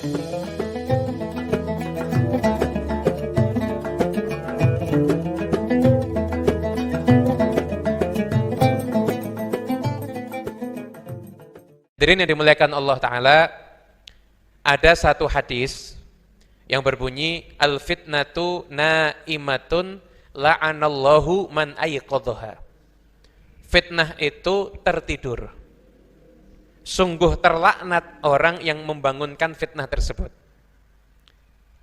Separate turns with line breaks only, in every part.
Hadirin yang dimuliakan Allah Ta'ala, ada satu hadis yang berbunyi, al-fitnatu na'imatun la'anallahu man ayqadhaha. Fitnah itu tertidur. Sungguh terlaknat orang yang membangunkan fitnah tersebut.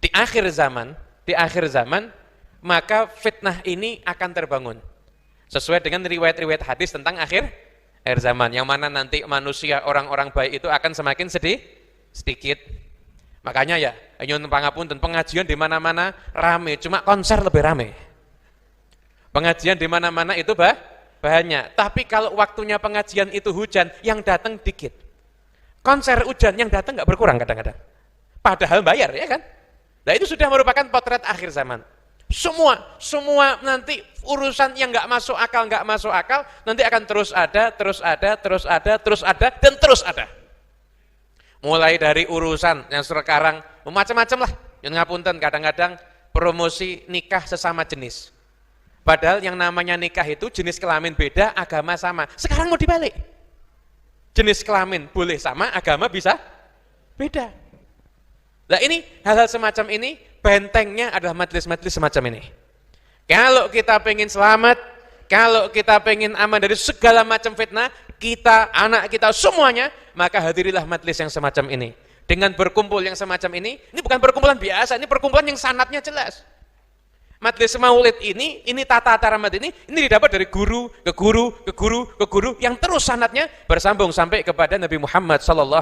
Di akhir zaman, maka fitnah ini akan terbangun. Sesuai dengan riwayat-riwayat hadis tentang akhir zaman, yang mana nanti manusia, orang-orang baik itu akan semakin sedikit. Makanya ya, nyuwun pangapunten, pengajian di mana-mana rame, cuma konser lebih rame. Pengajian di mana-mana itu banyak, tapi kalau waktunya pengajian itu hujan, yang datang dikit. Konser hujan, yang datang nggak berkurang kadang-kadang. Padahal bayar, ya kan? Nah, itu sudah merupakan potret akhir zaman. Semua nanti urusan yang nggak masuk akal, nanti akan terus ada, dan terus ada. Mulai dari urusan yang sekarang macam-macam lah, yang ngapunten, kadang-kadang promosi nikah sesama jenis. Padahal yang namanya nikah itu jenis kelamin beda, agama sama. Sekarang mau dibalik. Jenis kelamin boleh sama, agama bisa beda. Nah ini, hal-hal semacam ini, bentengnya adalah majelis-majelis semacam ini. Kalau kita pengen selamat, kalau kita pengen aman dari segala macam fitnah, kita, anak kita, semuanya, maka hadirilah majelis yang semacam ini. Dengan berkumpul yang semacam ini bukan perkumpulan biasa, ini perkumpulan yang sanadnya jelas. Majelis maulid ini tata cara maulid ini didapat dari guru ke guru, yang terus sanadnya bersambung sampai kepada Nabi Muhammad SAW.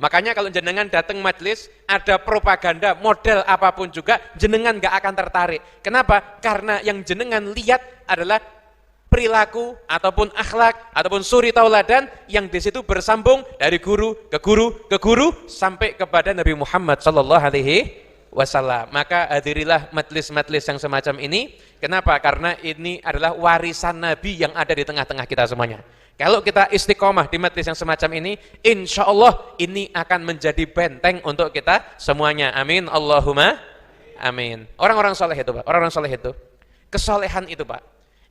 Makanya kalau jenengan datang majelis, ada propaganda model apapun juga, jenengan gak akan tertarik. Kenapa? Karena yang jenengan lihat adalah perilaku ataupun akhlak ataupun suri tauladan yang di situ bersambung dari guru ke guru sampai kepada Nabi Muhammad SAW. Maka hadirilah majelis-majelis yang semacam ini. Kenapa? Karena ini adalah warisan Nabi yang ada di tengah-tengah kita semuanya. Kalau kita istiqomah di majelis yang semacam ini, insya Allah ini akan menjadi benteng untuk kita semuanya. Amin, Allahumma amin. Orang-orang soleh itu, Pak, kesolehan itu, Pak,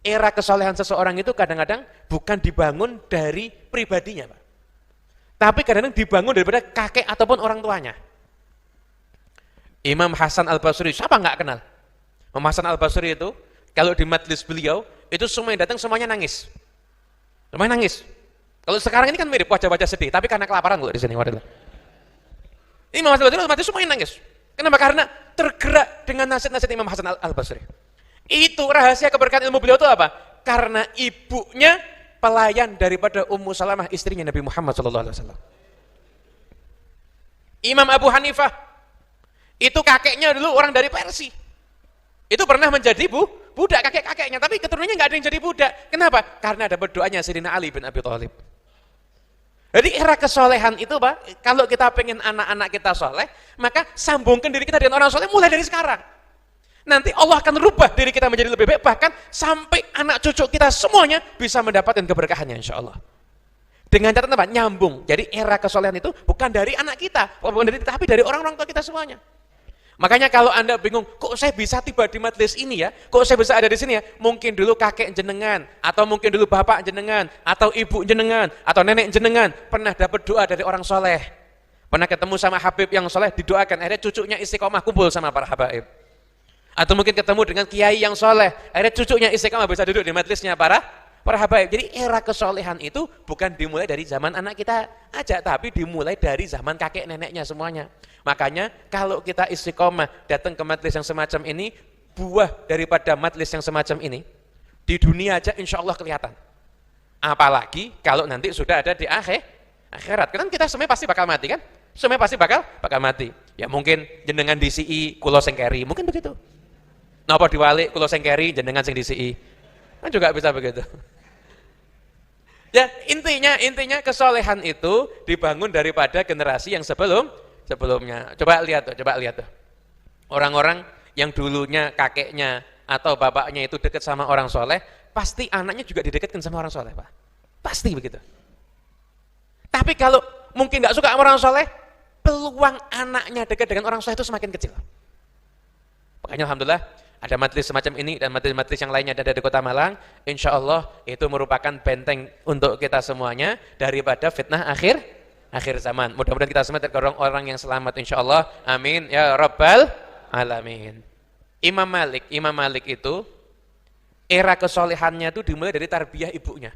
era kesolehan seseorang itu kadang-kadang bukan dibangun dari pribadinya, Pak, tapi kadang-kadang dibangun daripada kakek ataupun orang tuanya. Imam Hasan Al-Basri, siapa nggak kenal? Imam Hasan Al-Basri itu, kalau di majelis beliau, itu semua yang datang semuanya nangis. Semuanya nangis. Kalau sekarang ini kan mirip wajah-wajah sedih, tapi karena kelaparan loh di sini. Ini Imam Hasan Al-Basri semuanya nangis. Kenapa? Karena tergerak dengan nasihat-nasihat Imam Hasan Al-Basri. Itu rahasia keberkahan ilmu beliau itu apa? Karena ibunya pelayan daripada Ummu Salamah, istrinya Nabi Muhammad SAW. Imam Abu Hanifah, itu kakeknya dulu orang dari Persia. Itu pernah menjadi budak kakek-kakeknya, tapi keturunannya nggak ada yang jadi budak. Kenapa? Karena ada berdoanya Sayyidina Ali bin Abi Thalib. Jadi era kesolehan itu, Pak, kalau kita pengen anak-anak kita soleh, maka sambungkan diri kita dengan orang soleh mulai dari sekarang. Nanti Allah akan rubah diri kita menjadi lebih baik, bahkan sampai anak cucu kita semuanya bisa mendapatkan keberkahannya, insya Allah. Dengan catatan apa? Nyambung. Jadi era kesolehan itu bukan dari anak kita, tapi dari orang-orang tua kita semuanya. Makanya kalau Anda bingung, kok saya bisa tiba di majelis ini ya? Kok saya bisa ada di sini ya? Mungkin dulu kakek jenengan, atau mungkin dulu bapak jenengan, atau ibu jenengan, atau nenek jenengan pernah dapat doa dari orang soleh. Pernah ketemu sama Habib yang soleh, didoakan, akhirnya cucunya istiqomah kumpul sama para habaib. Atau mungkin ketemu dengan kiai yang soleh, akhirnya cucunya istiqomah bisa duduk di majelisnya para habaib. Jadi era kesolehan itu bukan dimulai dari zaman anak kita aja, tapi dimulai dari zaman kakek neneknya semuanya. Makanya kalau kita istiqomah datang ke majelis yang semacam ini, buah daripada majelis yang semacam ini di dunia aja insya Allah kelihatan. Apalagi kalau nanti sudah ada di akhirat. Kan kita semuanya pasti bakal mati kan? Semuanya pasti bakal mati. Ya mungkin jenengan DCI kulo sengkeri, mungkin begitu. Napa diwalik kulo sengkeri jenengan sing DCI. Kan juga bisa begitu. Ya, intinya kesolehan itu dibangun daripada generasi yang sebelumnya. Coba lihat tuh. Orang-orang yang dulunya kakeknya atau bapaknya itu dekat sama orang soleh, pasti anaknya juga didekatkan sama orang soleh, Pak. Pasti begitu. Tapi kalau mungkin nggak suka sama orang soleh, peluang anaknya dekat dengan orang soleh itu semakin kecil. Makanya alhamdulillah ada majelis semacam ini dan majelis-majelis yang lainnya ada di Kota Malang. Insya Allah itu merupakan benteng untuk kita semuanya daripada fitnah akhir zaman. Mudah-mudahan kita semua tergolong orang yang selamat insya Allah. Amin ya rabbal alamin. Imam Malik itu era kesolehannya itu dimulai dari tarbiyah ibunya.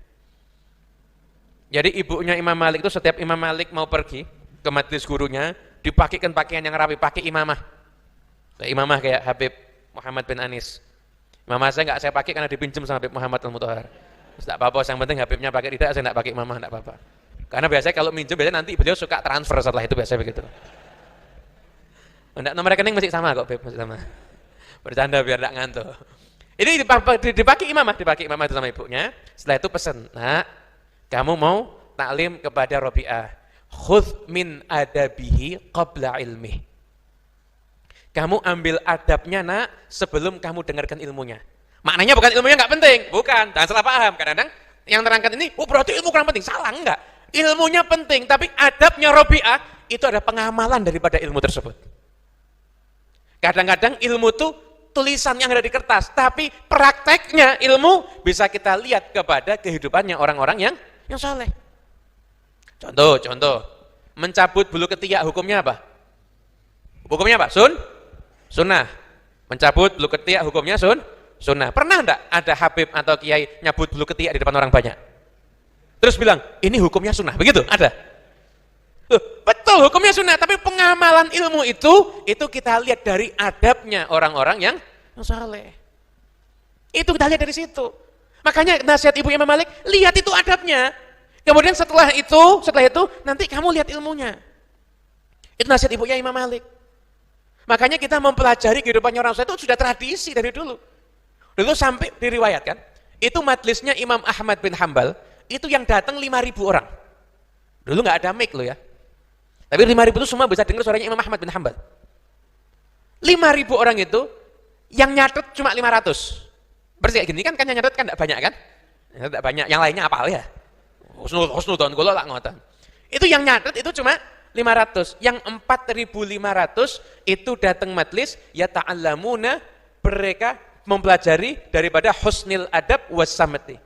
Jadi ibunya Imam Malik itu setiap Imam Malik mau pergi ke majelis gurunya dipakaikan pakaian yang rapi, pakai imamah. Imamah kayak Habib Muhammad bin Anis. Imamah saya pakai karena dipinjam sama Habib Muhammad Al-Mutahhar. Tidak apa-apa, yang penting Habibnya pakai, tidak saya tidak pakai imamah, tidak apa-apa. Karena biasanya kalau minjem biasanya nanti beliau suka transfer setelah itu, biasanya begitu. Enggak, nomor rekening masih sama kok, Beb, masih sama. Bercanda biar tidak ngantuk. Ini dipakai imamah itu sama ibunya. Setelah itu pesan, "Nak, kamu mau taklim kepada Rabi'ah. Khudh min adabihi qabla ilmih." Kamu ambil adabnya, Nak, sebelum kamu dengarkan ilmunya. Maknanya bukan ilmunya enggak penting, bukan. Jangan salah paham. Kadang-kadang yang terangkan ini, oh berarti ilmu kurang penting. Salah, enggak. Ilmunya penting, tapi adabnya Rabi'ah itu ada pengamalan daripada ilmu tersebut. Kadang-kadang ilmu itu tulisan yang ada di kertas, tapi prakteknya ilmu bisa kita lihat kepada kehidupannya orang-orang yang saleh. Contoh, mencabut bulu ketiak hukumnya apa? Hukumnya apa? Sunnah. Mencabut bulu ketiak hukumnya sunnah. Pernah enggak ada Habib atau Kiai nyabut bulu ketiak di depan orang banyak? Terus bilang, ini hukumnya sunnah, begitu? Ada? Betul, hukumnya sunnah, tapi pengamalan ilmu itu kita lihat dari adabnya orang-orang yang saleh. Itu kita lihat dari situ. Makanya nasihat ibu Imam Malik, lihat itu adabnya. Kemudian setelah itu nanti kamu lihat ilmunya. Itu nasihat ibunya Imam Malik. Makanya kita mempelajari kehidupannya orang saleh itu sudah tradisi dari dulu. Dulu sampai diriwayatkan, itu majelisnya Imam Ahmad bin Hambal, itu yang datang 5.000 orang. Dulu nggak ada mic loh ya. Tapi 5.000 itu semua bisa dengar suaranya Imam Ahmad bin Hambal. 5.000 orang itu yang nyatet cuma 500. Berarti kayak gini kan yang nyatet kan enggak banyak kan? Enggak banyak, yang lainnya apal ya. Husnul dan kula lak ngoten. Itu yang nyatet itu cuma 500. Yang 4.500 itu datang majelis ya ta'allamuna, mereka mempelajari daripada husnil adab wassamati.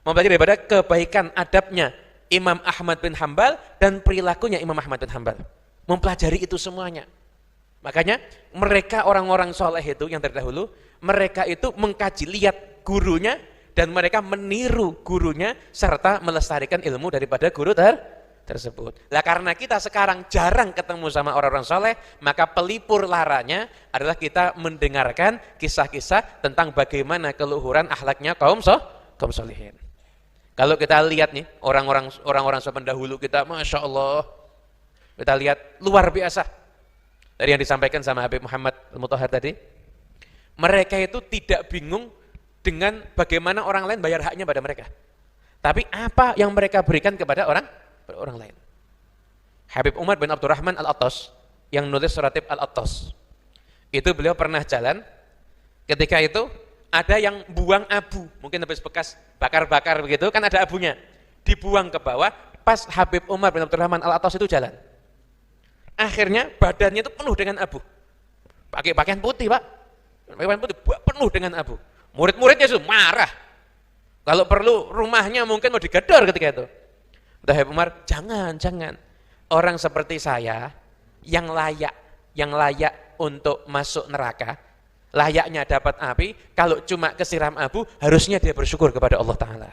Mempelajari daripada kebaikan adabnya Imam Ahmad bin Hambal dan perilakunya Imam Ahmad bin Hambal. Mempelajari itu semuanya. Makanya mereka orang-orang soleh itu yang terdahulu, mereka itu mengkaji, lihat gurunya dan mereka meniru gurunya serta melestarikan ilmu daripada guru tersebut. Lah karena kita sekarang jarang ketemu sama orang-orang soleh, maka pelipur laranya adalah kita mendengarkan kisah-kisah tentang bagaimana keluhuran akhlaknya kaum solihin. Kalau kita lihat nih orang-orang pendahulu kita, masya Allah, kita lihat luar biasa dari yang disampaikan sama Habib Muhammad Al-Mutahhar tadi. Mereka itu tidak bingung dengan bagaimana orang lain bayar haknya pada mereka, tapi apa yang mereka berikan kepada orang lain. Habib Umar bin Abdurrahman Al-Attas yang nulis Suratib Al-Attas, itu beliau pernah jalan, ketika itu ada yang buang abu, mungkin habis bekas bakar-bakar begitu, kan ada abunya, dibuang ke bawah, pas Habib Umar bin Abdurrahman Al-Attas itu jalan. Akhirnya badannya itu penuh dengan abu. Pakai pakaian putih, Pak. Pakaian putih penuh dengan abu. Murid-muridnya itu marah. Kalau perlu rumahnya mungkin mau digedor ketika itu. Kata Habib Umar, jangan. Orang seperti saya yang layak untuk masuk neraka, layaknya dapat api, kalau cuma kesiram abu, harusnya dia bersyukur kepada Allah Ta'ala.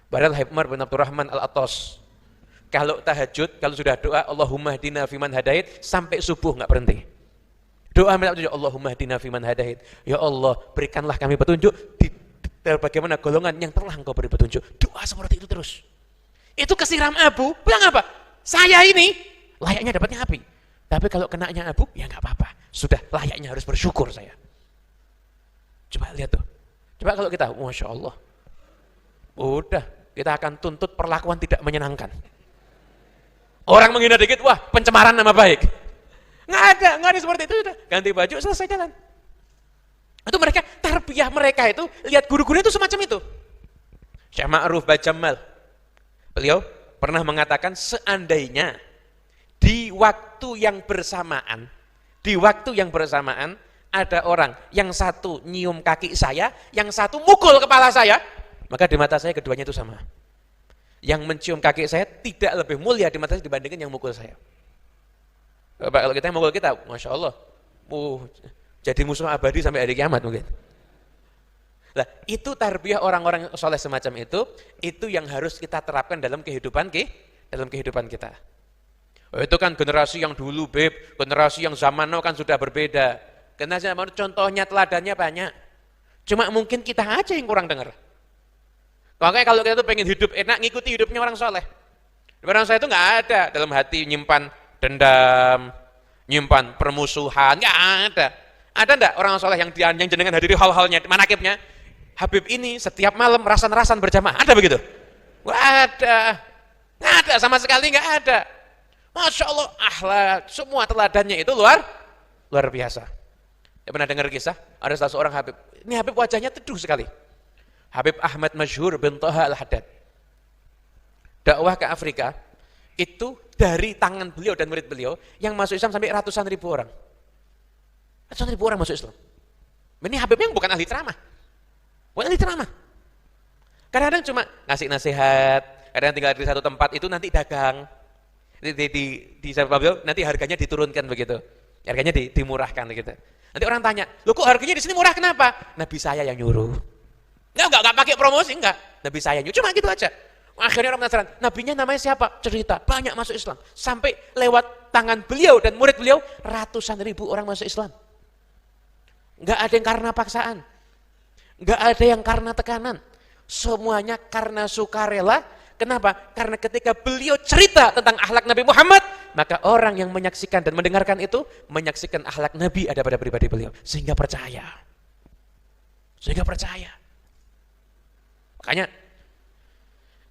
Padahal Habib Umar bin Abdurrahman Al-Attas, kalau tahajud, kalau sudah doa, Allahumma hdina fiman hadait, sampai subuh nggak berhenti. Doa minta petunjuk, Allahumma hdina fiman hadait. Ya Allah, berikanlah kami petunjuk di bagaimana golongan yang telah Engkau beri petunjuk. Doa seperti itu terus. Itu kesiram abu, bilang apa? Saya ini layaknya dapatnya api. Tapi kalau kenanya abu, ya nggak apa-apa. Sudah layaknya harus bersyukur saya. Coba lihat tuh. Coba kalau kita, Masya Allah. Udah, kita akan tuntut perlakuan tidak menyenangkan. Orang menghina dikit, wah pencemaran nama baik. Nggak ada seperti itu. Sudah ganti baju, selesai jalan. Itu mereka, tarbiyah mereka itu, lihat guru-guru itu semacam itu. Syekh Ma'ruf Bajamal, beliau pernah mengatakan, seandainya di waktu yang bersamaan, ada orang yang satu nyium kaki saya, yang satu mukul kepala saya, maka di mata saya keduanya itu sama. Yang mencium kaki saya tidak lebih mulia di mata saya dibandingkan yang mukul saya. Kalau kita yang mukul kita, Masya Allah, jadi musuh abadi sampai hari kiamat mungkin. Nah, itu tarbiyah orang-orang soleh semacam itu yang harus kita terapkan dalam kehidupan kita. Itu kan generasi yang dulu, generasi yang zaman now kan sudah berbeda. Generasi zaman contohnya, teladannya banyak. Cuma mungkin kita aja yang kurang dengar. Makanya kalau kita tuh pengen hidup enak, ngikuti hidupnya orang soleh. Orang soleh itu nggak ada dalam hati nyimpan dendam, nyimpan permusuhan, nggak ada. Ada enggak orang soleh yang jenengan hadiri hal-halnya, manakibnya? Habib ini setiap malam rasan-rasan berjamaah, ada begitu? Nggak ada sama sekali, nggak ada. Masya Allah, akhlak, semua teladannya itu luar biasa. Ya, pernah dengar kisah? Ada salah seorang Habib, ini Habib wajahnya teduh sekali. Habib Ahmad Masyhur bin Thaha Al-Haddad. Dakwah ke Afrika, itu dari tangan beliau dan murid beliau, yang masuk Islam sampai ratusan ribu orang. Ratusan ribu orang masuk Islam. Ini Habibnya bukan ahli ceramah. Bukan ahli ceramah. Kadang-kadang cuma ngasih nasihat, kadang tinggal di satu tempat itu nanti dagang. Di beliau nanti harganya diturunkan begitu. Harganya dimurahkan gitu. Nanti orang tanya, "Loh kok harganya di sini murah kenapa?" Nabi saya yang nyuruh. Enggak pakai promosi, enggak. Nabi saya nyuruh, cuma gitu aja. Akhirnya orang penasaran, nabinya namanya siapa? Cerita, banyak masuk Islam. Sampai lewat tangan beliau dan murid beliau, ratusan ribu orang masuk Islam. Enggak ada yang karena paksaan. Enggak ada yang karena tekanan. Semuanya karena sukarela. Kenapa? Karena ketika beliau cerita tentang akhlak Nabi Muhammad, maka orang yang menyaksikan dan mendengarkan itu, menyaksikan akhlak Nabi ada pada pribadi beliau. Sehingga percaya. Makanya,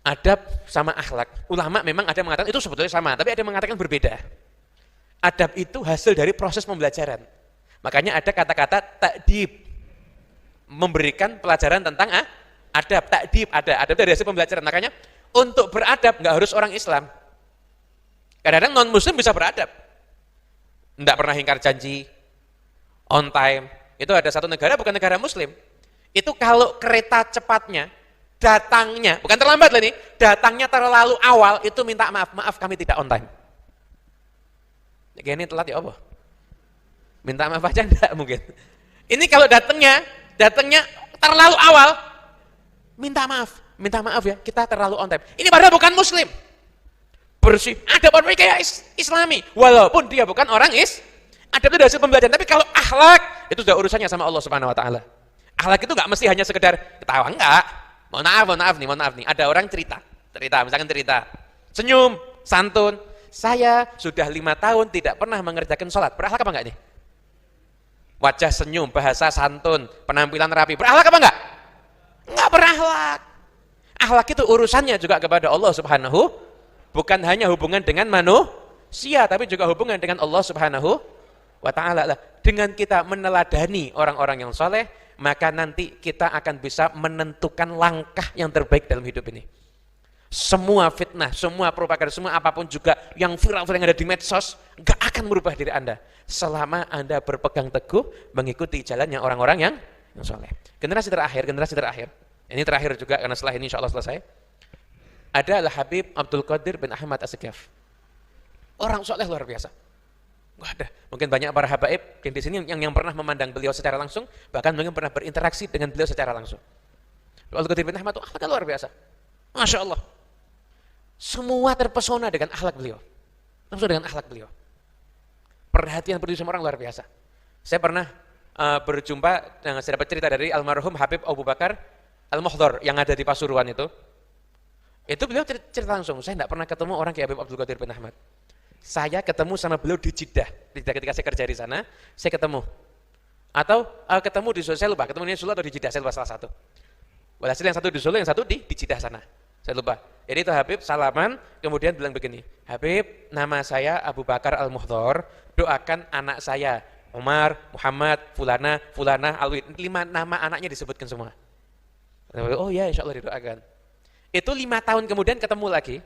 adab sama akhlak. Ulama memang ada yang mengatakan itu sebetulnya sama, tapi ada yang mengatakan berbeda. Adab itu hasil dari proses pembelajaran. Makanya ada kata-kata ta'dib. Memberikan pelajaran tentang adab, ta'dib ada. Adab dari hasil pembelajaran. Makanya untuk beradab nggak harus orang Islam. Kadang-kadang non-muslim bisa beradab. Nggak pernah ingkar janji, on time. Itu ada satu negara, bukan negara muslim. Itu kalau kereta cepatnya, datangnya, bukan terlambat loh ini, datangnya terlalu awal, itu minta maaf kami tidak on time. Ini telat ya Allah. Minta maaf aja enggak mungkin. Ini kalau datangnya terlalu awal, minta maaf ya, kita terlalu on time. Ini padahal bukan muslim. Bersih, ada orang kayak Islami, walaupun dia bukan orang ada itu dari hasil pembelajaran. Tapi kalau akhlak itu sudah urusannya sama Allah Subhanahu Wa Taala. Akhlak itu nggak mesti hanya sekedar ketawa, enggak. Mohon maaf nih. Ada orang cerita, misalkan cerita, senyum, santun. Saya sudah 5 tahun tidak pernah mengerjakan sholat. Berakhlak apa enggak nih? Wajah senyum, bahasa santun, penampilan rapi. Berakhlak apa enggak? Enggak berakhlak. Akhlak itu urusannya juga kepada Allah Subhanahu, bukan hanya hubungan dengan manusia, tapi juga hubungan dengan Allah Subhanahu wa Ta'ala. Dengan kita meneladani orang-orang yang soleh, maka nanti kita akan bisa menentukan langkah yang terbaik dalam hidup ini. Semua fitnah, semua propaganda, semua apapun juga yang viral-viral yang ada di medsos, gak akan merubah diri Anda selama Anda berpegang teguh mengikuti jalannya orang-orang yang soleh. Generasi terakhir, ini terakhir juga karena setelah ini insya Allah selesai, adalah Habib Abdul Qadir bin Ahmad As-Segaf. Orang soleh luar biasa. Wah, ada. Mungkin banyak para habaib di sini yang pernah memandang beliau secara langsung, bahkan mungkin pernah berinteraksi dengan beliau secara langsung. Abdul Qadir bin Ahmad itu akhlaknya luar biasa. Masya Allah. Semua terpesona dengan akhlak beliau. Perhatian beliau sama orang luar biasa. Saya pernah berjumpa, saya dapat cerita dari almarhum Habib Abu Bakar Al-Muhdhar yang ada di Pasuruan itu. Itu beliau cerita langsung, saya tidak pernah ketemu orang kayak Habib Abdul Qadir bin Ahmad. Saya ketemu sama beliau di Jeddah ketika saya kerja di sana, saya ketemu. Atau ketemu di Solo, saya lupa, ketemu di Solo atau di Jeddah, saya lupa salah satu. Walhasil yang satu di Solo, yang satu di Jeddah sana. Saya lupa. Jadi itu Habib salaman, kemudian bilang begini, Habib, nama saya Abu Bakar Al-Muhdhar, doakan anak saya, Umar, Muhammad, Fulana, Alwi. 5 nama anaknya disebutkan semua. Oh ya, insya Allah didoakan. Itu 5 tahun kemudian ketemu lagi,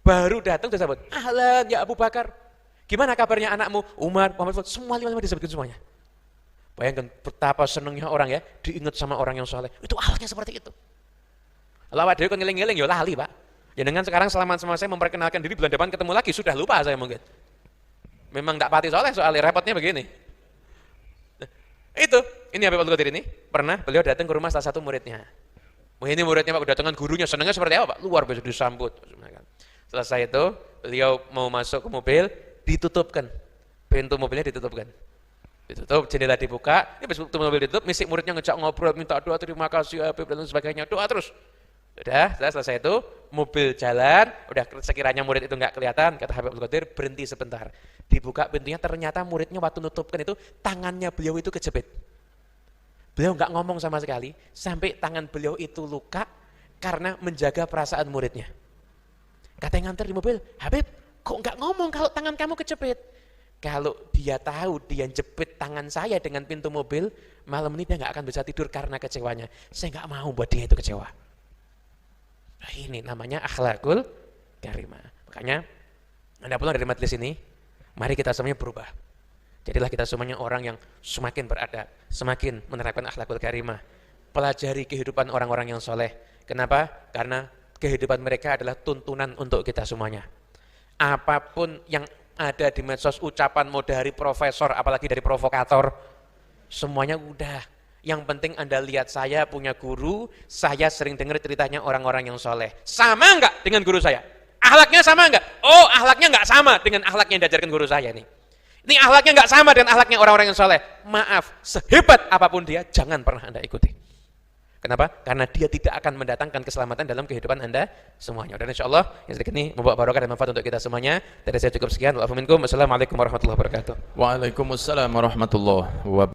baru datang disebut, ahlan ya Abu Bakar. Gimana kabarnya anakmu? Umar, Muhammad, semua 5 disebutkan semuanya. Bayangkan betapa senangnya orang ya, diingat sama orang yang soleh. Itu akhlaknya seperti itu. Kalau awak dhewe kon ngeling-ngeling ya lali, Pak. Ya dengan sekarang selama saya memperkenalkan diri, bulan depan ketemu lagi sudah lupa saya mungkin. Memang tidak pati soleh soalnya repotnya begini. Nah, itu, ini Habib Abdul Qadir ini pernah beliau datang ke rumah salah satu muridnya. Wah, ini muridnya Pak kedatangan gurunya, senangnya seperti apa Pak? Luar biasa disambut. Selesai itu, beliau mau masuk ke mobil, ditutupkan. Pintu mobilnya ditutupkan. Ditutup, jendela dibuka, ini pintu mobil ditutup, misi muridnya ngejak ngobrol, minta doa, terima kasih Habib dan sebagainya, doa terus. Udah, selesai itu, mobil jalan, udah sekiranya murid itu nggak kelihatan, kata Habib Abdul Qadir, berhenti sebentar. Dibuka pintunya, ternyata muridnya waktu nutupkan itu, tangannya beliau itu kejepit. Beliau nggak ngomong sama sekali, sampai tangan beliau itu luka, karena menjaga perasaan muridnya. Kata yang nganter di mobil, Habib, kok nggak ngomong kalau tangan kamu kejepit? Kalau dia tahu dia jepit tangan saya dengan pintu mobil, malam ini dia nggak akan bisa tidur karena kecewanya. Saya nggak mau buat dia itu kecewa. Nah, ini namanya akhlakul karimah. Makanya, Anda pulang dari majelis ini, mari kita semuanya berubah. Jadilah kita semuanya orang yang semakin beradab, semakin menerapkan akhlakul karimah. Pelajari kehidupan orang-orang yang soleh. Kenapa? Karena kehidupan mereka adalah tuntunan untuk kita semuanya. Apapun yang ada di medsos, ucapan mau dari profesor, apalagi dari provokator, semuanya udah. Yang penting Anda lihat saya punya guru, saya sering dengar ceritanya orang-orang yang soleh. Sama enggak dengan guru saya? Akhlaknya sama enggak? Oh, akhlaknya enggak sama dengan akhlaknya yang diajarkan guru saya nih. Ini akhlaknya enggak sama dengan akhlaknya orang-orang yang soleh. Maaf, sehebat apapun dia, jangan pernah Anda ikuti. Kenapa? Karena dia tidak akan mendatangkan keselamatan dalam kehidupan Anda semuanya. Dan insya Allah yang sedikit ini membawa barokah dan manfaat untuk kita semuanya. Dari saya cukup sekian. Wassalamualaikum warahmatullahi wabarakatuh.
Waalaikumsalam warahmatullahi wabarakatuh.